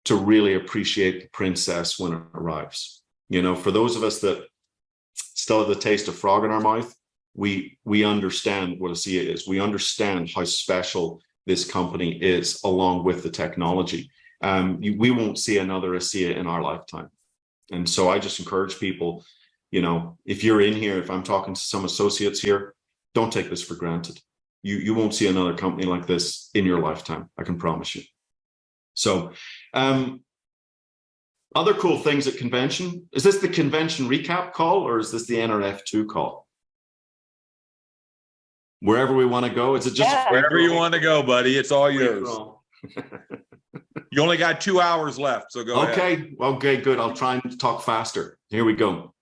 to really appreciate the princess when it arrives. You know, for those of us that still have the taste of frog in our mouth, we understand what ASEA is. We understand how special this company is, along with the technology. We won't see another ASEA in our lifetime. And so I just encourage people, you know, if you're in here, if I'm talking to some associates here, don't take this for granted. You won't see another company like this in your lifetime, I can promise you. So other cool things at convention. Is this the convention recap call, or is this the NRF2 call? Wherever we want to go. Is it just wherever you want to go, buddy? It's all yours. You only got 2 hours left, so go ahead. Okay, good. I'll try and talk faster. Here we go.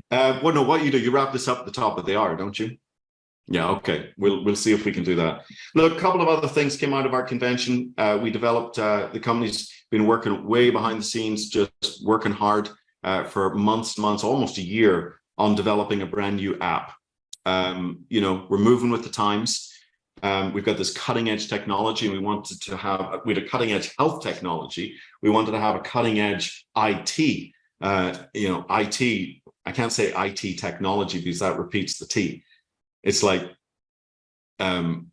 Well, no, what you do, you wrap this up at the top of the hour, don't you? Yeah, okay. We'll see if we can do that. Look, a couple of other things came out of our convention. We developed, the company's been working way behind the scenes, just working hard for months, almost a year on developing a brand new app. You know, we're moving with the times. We've got this cutting edge technology. We wanted to have, we had a cutting edge health technology. We wanted to have a cutting edge IT. IT, I can't say IT technology because that repeats the T. It's like an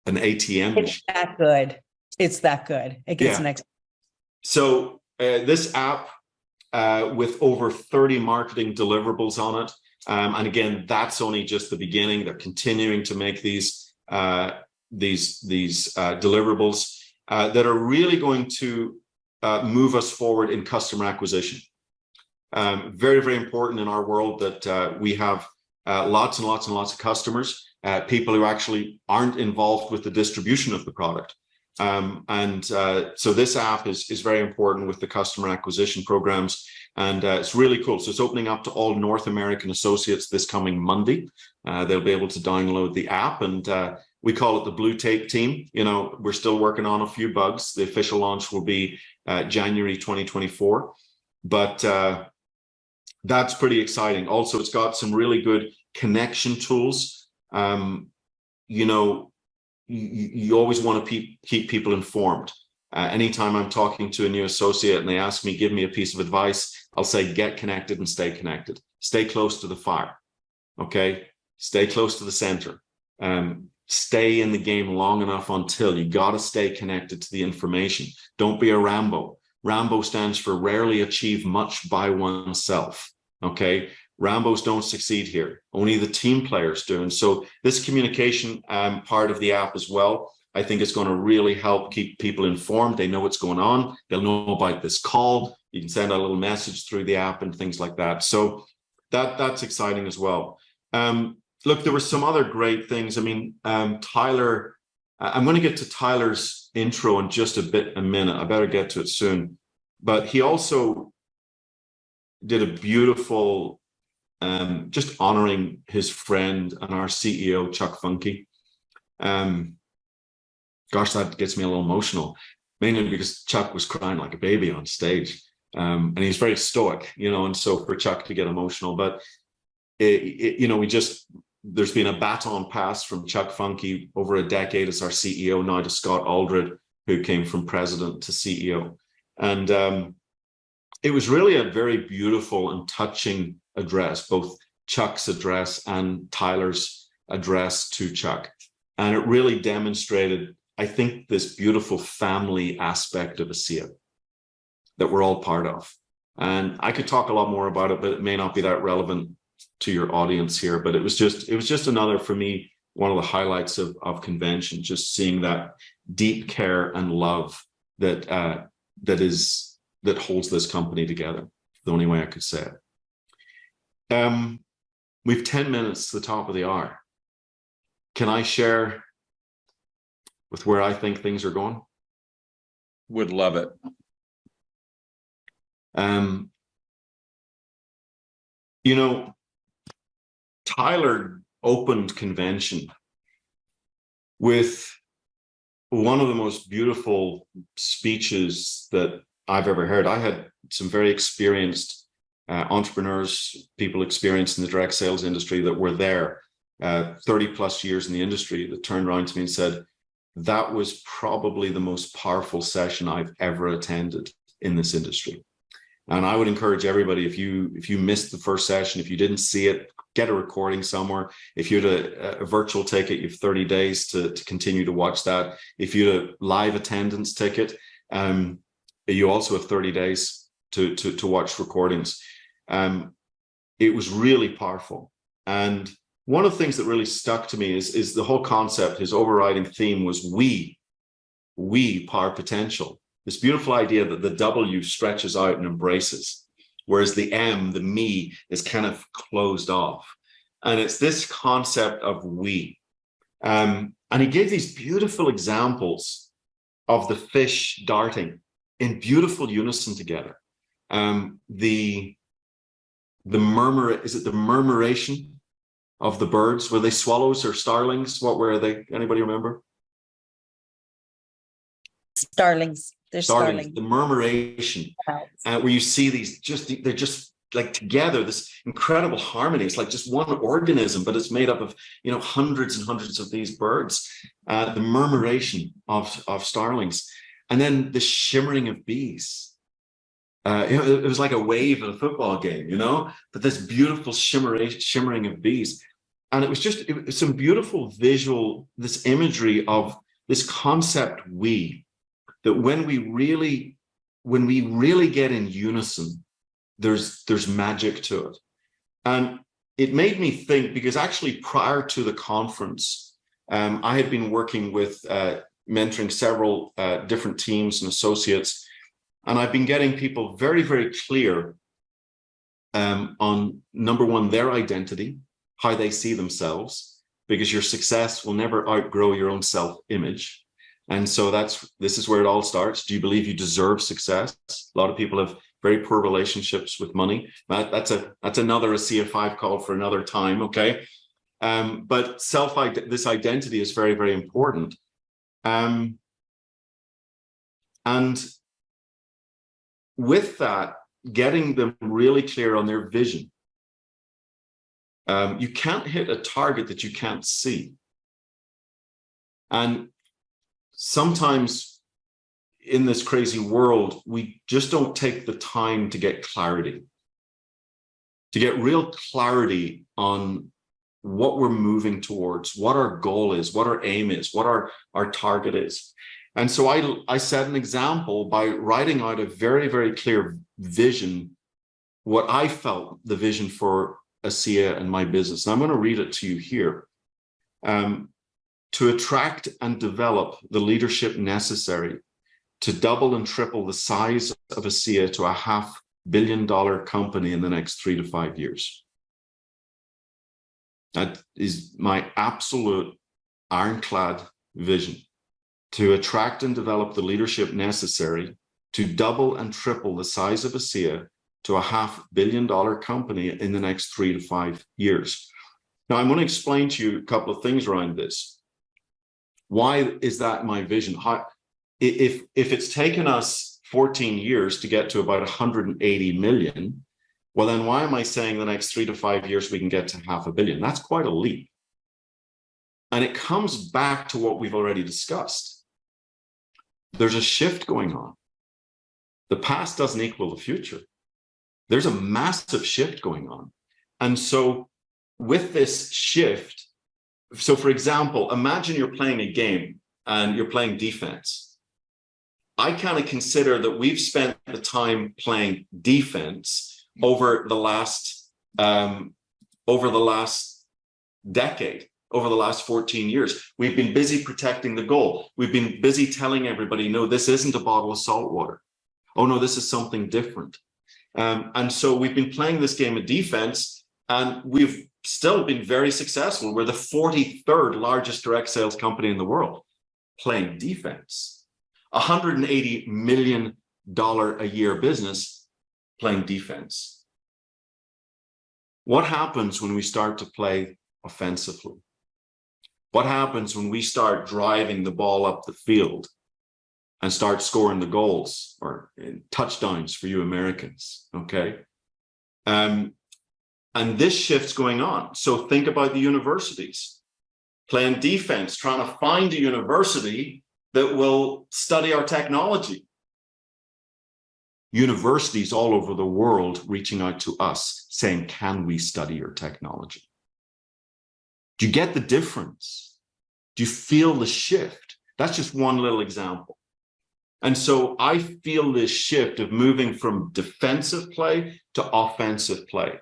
ATM machine. It's that good. It's that good. It gets next. So this app with over 30 marketing deliverables on it. And again, that's only just the beginning. They're continuing to make these deliverables that are really going to move us forward in customer acquisition. Very, very important in our world that we have lots and lots and lots of customers, people who actually aren't involved with the distribution of the product. So this app is very important with the customer acquisition programs, and it's really cool. So it's opening up to all North American associates this coming Monday. They'll be able to download the app, and we call it the Blue Tape Team. You know, we're still working on a few bugs. The official launch will be January 2024, but that's pretty exciting. Also, it's got some really good connection tools. You know, you always want to keep people informed. Anytime I'm talking to a new associate and they ask me, give me a piece of advice, I'll say, get connected and stay connected. Stay close to the fire. Okay. Stay close to the center. Stay in the game long enough until you got to stay connected to the information. Don't be a Rambo. Rambo stands for rarely achieve much by oneself. Okay. Rambos don't succeed here. Only the team players do. And so this communication part of the app as well, I think it's going to really help keep people informed. They know what's going on. They'll know about this call. You can send out a little message through the app and things like that. So that's exciting as well. Look, there were some other great things. I mean, Tyler, I'm going to get to Tyler's intro in just a minute. I better get to it soon. But he also did a beautiful just honoring his friend and our CEO, Chuck Funky. Gosh, that gets me a little emotional, mainly because Chuck was crying like a baby on stage. And he's very stoic, you know, and so for Chuck to get emotional, but you know, there's been a baton pass from Chuck Funky over a decade as our CEO, now to Scott Aldred, who came from president to CEO. And it was really a very beautiful and touching address, both Chuck's address and Tyler's address to Chuck. And it really demonstrated, I think, this beautiful family aspect of ASEA that we're all part of. And I could talk a lot more about it, but it may not be that relevant to your audience here. But it was just another, for me, one of the highlights of convention, just seeing that deep care and love that holds this company together. The only way I could say it. We've 10 minutes to the top of the hour. Can I share with where I think things are going? Would love it. You know, Tyler opened convention with one of the most beautiful speeches that I've ever heard. I had some very experienced entrepreneurs, people experienced in the direct sales industry that were there 30 plus years in the industry, that turned around to me and said, that was probably the most powerful session I've ever attended in this industry. And I would encourage everybody, if you missed the first session, if you didn't see it, get a recording somewhere. If you had a virtual ticket, you have 30 days to continue to watch that. If you had a live attendance ticket, you also have 30 days to watch recordings. It was really powerful. And one of the things that really stuck to me is the whole concept. His overriding theme was we power potential. This beautiful idea that the W stretches out and embraces, whereas the M, the me, is kind of closed off. And it's this concept of we. And he gave these beautiful examples of the fish darting in beautiful unison together. The murmur, is it the murmuration of the birds? Were they swallows or starlings? What were they? Anybody remember? Starlings. They're starlings. The murmuration, where you see these they're just like together, this incredible harmony. It's like just one organism, but it's made up of, you know, hundreds and hundreds of these birds, the murmuration of starlings, and then the shimmering of bees. It was like a wave at a football game, you know, but this beautiful shimmering of bees. And it was some beautiful visual, this imagery of this concept that when we really get in unison, there's magic to it. And it made me think, because actually prior to the conference, I had been working with mentoring several different teams and associates, and I've been getting people very, very clear on, number one, their identity, how they see themselves, because your success will never outgrow your own self-image. And so this is where it all starts. Do you believe you deserve success? A lot of people have very poor relationships with money. That's another ASEA 5 call for another time, okay? But this identity is very, very important. And with that, getting them really clear on their vision. You can't hit a target that you can't see. And sometimes in this crazy world, we just don't take the time to get clarity, to get real clarity on what we're moving towards, what our goal is, what our aim is, what our target is. And so I set an example by writing out a very, very clear vision, what I felt the vision for ASEA and my business. And I'm going to read it to you here. To attract and develop the leadership necessary to double and triple the size of ASEA to a $500 million company in the next 3 to 5 years. That is my absolute ironclad vision. To attract and develop the leadership necessary to double and triple the size of ASEA to a $500 million company in the next 3 to 5 years. Now, I'm going to explain to you a couple of things around this. Why is that my vision? If it's taken us 14 years to get to about 180 million, well, then why am I saying the next 3 to 5 years we can get to $500 million? That's quite a leap. And it comes back to what we've already discussed. There's a shift going on. The past doesn't equal the future. There's a massive shift going on. And so with this shift, so for example, imagine you're playing a game and you're playing defense. I kind of consider that we've spent the time playing defense over the last decade. Over the last 14 years, we've been busy protecting the goal. We've been busy telling everybody, no, this isn't a bottle of salt water. Oh, no, this is something different. And so we've been playing this game of defense, and we've still been very successful. We're the 43rd largest direct sales company in the world playing defense. $180 million a year business playing defense. What happens when we start to play offensively? What happens when we start driving the ball up the field and start scoring the goals or touchdowns for you Americans? Okay. And this shift's going on. So think about the universities playing defense, trying to find a university that will study our technology. Universities all over the world reaching out to us saying, can we study your technology? Do you get the difference? Do you feel the shift? That's just one little example. And so I feel this shift of moving from defensive play to offensive play.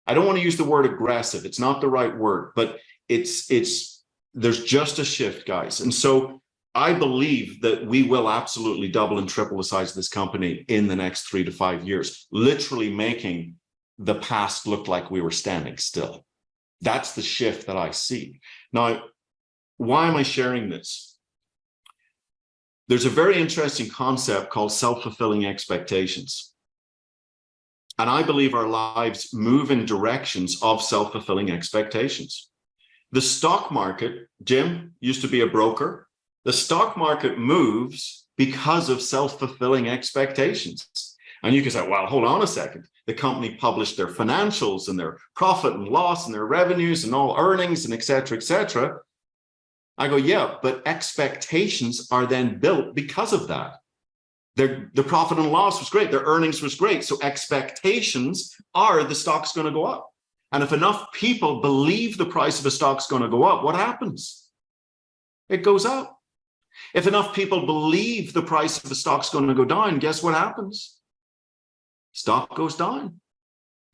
I don't want to use the word aggressive. It's not the right word, but there's just a shift, guys. And so I believe that we will absolutely double and triple the size of this company in the next 3 to 5 years, literally making the past look like we were standing still. That's the shift that I see. Now, why am I sharing this? There's a very interesting concept called self-fulfilling expectations. And I believe our lives move in directions of self-fulfilling expectations. The stock market, Jim used to be a broker. The stock market moves because of self-fulfilling expectations. And you can say, well, hold on a second. The company published their financials and their profit and loss and their revenues and all earnings and et cetera, et cetera. I go, yeah, but expectations are then built because of that. The profit and loss was great. Their earnings was great. So expectations are the stock's going to go up. And if enough people believe the price of a stock's going to go up, what happens? It goes up. If enough people believe the price of the stock's going to go down, guess what happens? Stock goes down.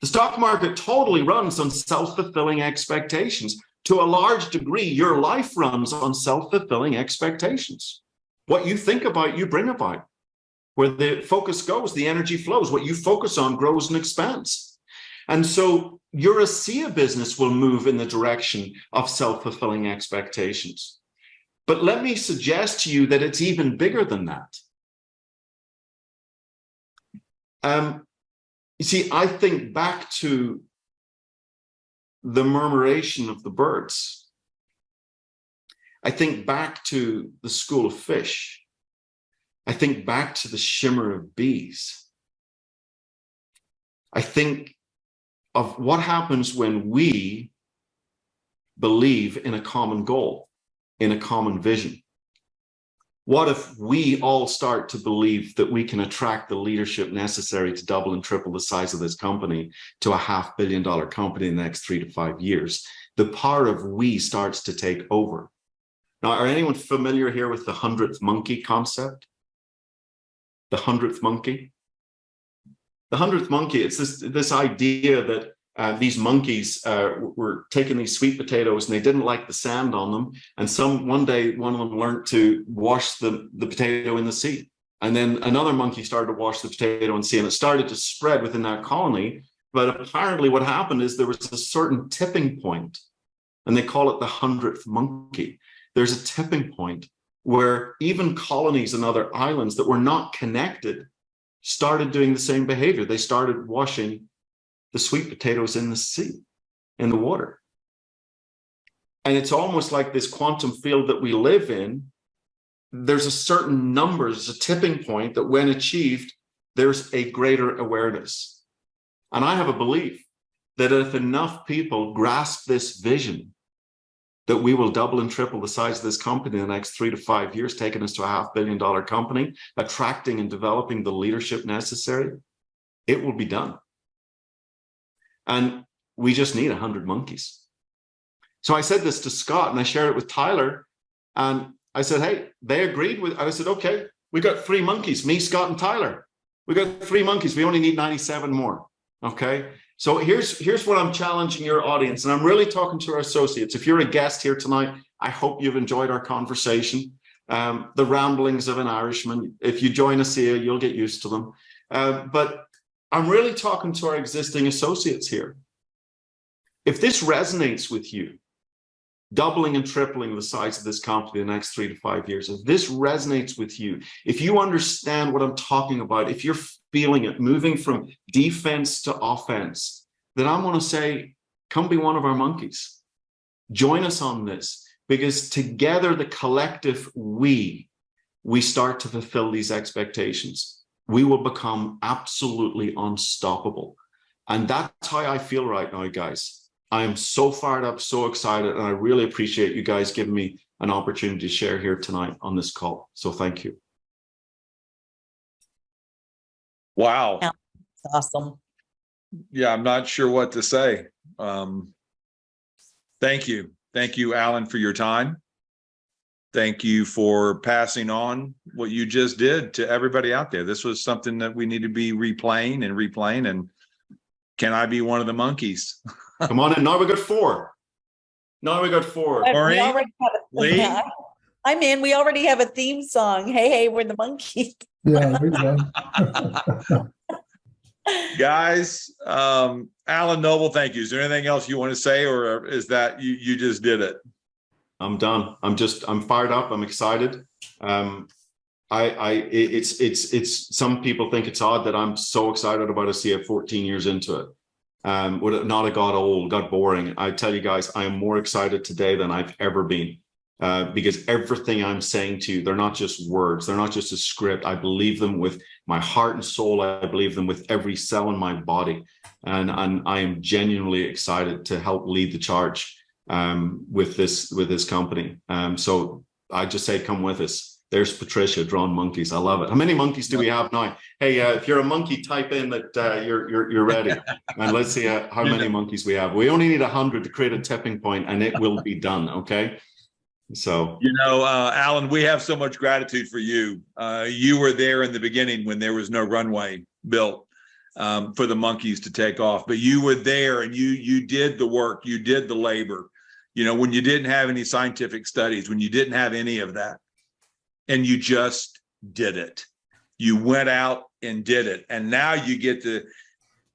The stock market totally runs on self-fulfilling expectations. To a large degree, your life runs on self-fulfilling expectations. What you think about, you bring about. Where the focus goes, the energy flows. What you focus on grows and expands. And so your ASEA business will move in the direction of self-fulfilling expectations. But let me suggest to you that it's even bigger than that. You see, I think back to the murmuration of the birds. I think back to the school of fish. I think back to the shimmer of bees. I think of what happens when we believe in a common goal, in a common vision. What if we all start to believe that we can attract the leadership necessary to double and triple the size of this company to a $500 million company in the next 3 to 5 years? The power of we starts to take over. Now, are anyone familiar here with the 100th monkey concept? The 100th monkey? The 100th monkey, it's this idea that these monkeys were taking these sweet potatoes and they didn't like the sand on them. And one day, one of them learned to wash the potato in the sea. And then another monkey started to wash the potato in the sea, and it started to spread within that colony. But apparently what happened is there was a certain tipping point, and they call it the 100th monkey. There's a tipping point where even colonies and other islands that were not connected started doing the same behavior. They started washing the sweet potatoes in the sea, in the water. And it's almost like this quantum field that we live in. There's a certain number, there's a tipping point that when achieved, there's a greater awareness. And I have a belief that if enough people grasp this vision, that we will double and triple the size of this company in the next 3 to 5 years, taking us to a $500 million company, attracting and developing the leadership necessary, it will be done. And we just need 100 monkeys. So I said this to Scott and I shared it with Tyler. And I said, hey, they agreed with, I said, okay, we got 3 monkeys, me, Scott, and Tyler. We got 3 monkeys. We only need 97 more. Okay. So here's what I'm challenging your audience. And I'm really talking to our associates. If you're a guest here tonight, I hope you've enjoyed our conversation. The ramblings of an Irishman. If you join ASEA, you'll get used to them. But I'm really talking to our existing associates here. If this resonates with you, doubling and tripling the size of this company in the next 3 to 5 years, if this resonates with you, if you understand what I'm talking about, if you're feeling it, moving from defense to offense, then I'm going to say, come be one of our monkeys. Join us on this, because together, the collective we start to fulfill these expectations. We will become absolutely unstoppable. And that's how I feel right now, guys. I am so fired up, so excited, and I really appreciate you guys giving me an opportunity to share here tonight on this call. So thank you. Wow. That's awesome. Yeah, I'm not sure what to say. Thank you. Thank you, Alan, for your time. Thank you for passing on what you just did to everybody out there. This was something that we need to be replaying. And can I be one of the monkeys? Come on in. Now we got 4. Now we got 4. Maureen, We already have Lee? Yeah, I'm in. We already have a theme song. Hey, hey, we're the monkeys. Yeah, there you go. Guys, Alan Noble, thank you. Is there anything else you want to say, or is that you just did it? I'm done. I'm fired up. I'm excited. It's some people think it's odd that I'm so excited about ASEA 14 years into it. Would it not have got old, got boring? I tell you guys, I am more excited today than I've ever been. because everything I'm saying to you, they're not just words, they're not just a script. I believe them with my heart and soul. I believe them with every cell in my body. And I am genuinely excited to help lead the charge with this company. So I just say, come with us. There's Patricia drawing monkeys. I love it. How many monkeys do we have now? Hey, if you're a monkey, type in that you're ready, and let's see how many monkeys we have. We only need 100 to create a tipping point, and it will be done. Okay. So, Alan, we have so much gratitude for you. You were there in the beginning when there was no runway built for the monkeys to take off, but you were there and you did the work, you did the labor, when you didn't have any scientific studies, when you didn't have any of that, and you just did it. You went out and did it. And now you get to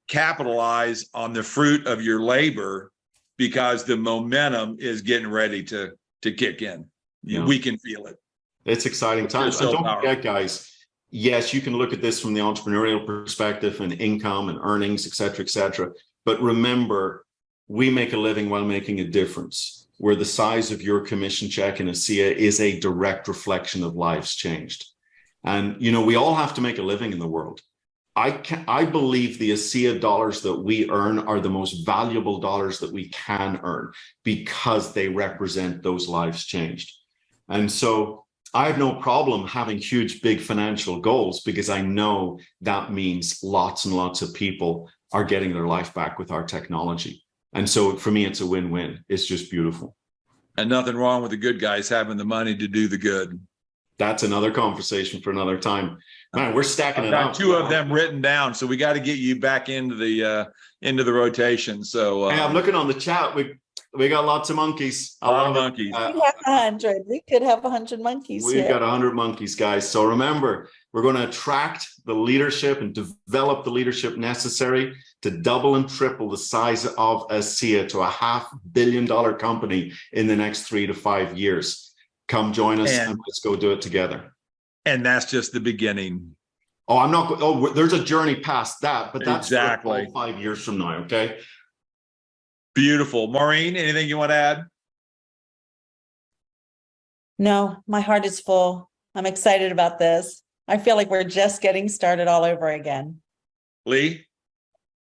capitalize on the fruit of your labor because the momentum is getting ready to kick in. We can feel it. It's exciting times. And don't forget, guys, yes, you can look at this from the entrepreneurial perspective and income and earnings, et cetera, but remember, we make a living while making a difference, where the size of your commission check in ASEA is a direct reflection of lives changed. And, we all have to make a living in the world. I believe the ASEA dollars that we earn are the most valuable dollars that we can earn because they represent those lives changed. And so I have no problem having huge, big financial goals because I know that means lots and lots of people are getting their life back with our technology. And so for me, it's a win-win. It's just beautiful. And nothing wrong with the good guys having the money to do the good. That's another conversation for another time. Man, we're stacking it up. Two of them written down, so we got to get you back into the rotation. So hey, I'm looking on the chat. We got lots of monkeys. A lot of monkeys. We have 100. We could have 100 monkeys. We've got 100 monkeys, guys. So remember, we're going to attract the leadership and develop the leadership necessary to double and triple the size of ASEA to a $500 million company in the next 3 to 5 years. Come join us and let's go do it together. And that's just the beginning. Oh, I'm not. Oh, there's a journey past that, but that's exactly 5 years from now. Okay. Beautiful. Maureen, anything you want to add? No, my heart is full. I'm excited about this. I feel like we're just getting started all over again. Lee?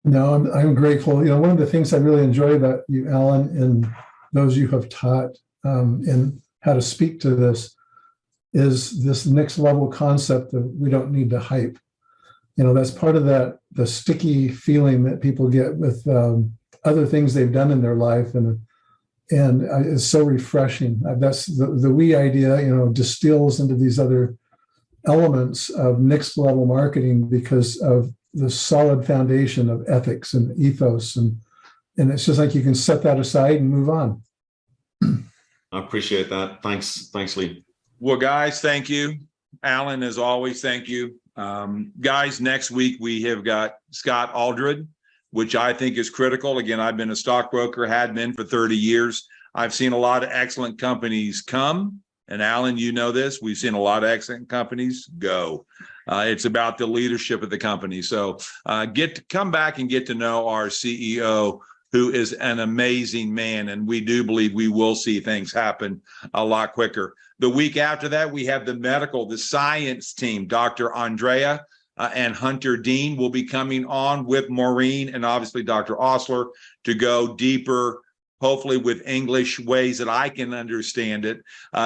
No, I'm grateful. One of the things I really enjoy about you, Alan, and those you have taught in how to speak to this is this next level concept of we don't need to hype. That's part of the sticky feeling that people get with other things they've done in their life, and it's so refreshing. That's the we idea, distills into these other elements of next level marketing because of the solid foundation of ethics and ethos, and it's just like you can set that aside and move on. I appreciate that. Thanks, Lee. Well, guys, thank you. Alan, as always, thank you. Guys, next week we have got Scott Aldred, which I think is critical. Again, I've been a stockbroker, had been for 30 years. I've seen a lot of excellent companies come. And Alan, you know this. We've seen a lot of excellent companies go. It's about the leadership of the company. So come back and get to know our CEO, who is an amazing man. And we do believe we will see things happen a lot quicker. The week after that, we have the science team. Dr. Andrea and Hunter Dean will be coming on with Maureen and obviously Dr. Osler to go deeper, hopefully with English ways that I can understand it,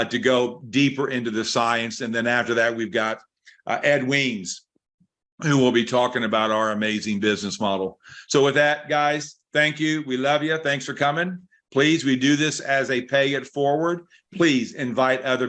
to go deeper into the science. And then after that, we've got Ed Weems, who will be talking about our amazing business model. So with that, guys, thank you. We love you. Thanks for coming. Please, we do this as a pay it forward. Please invite other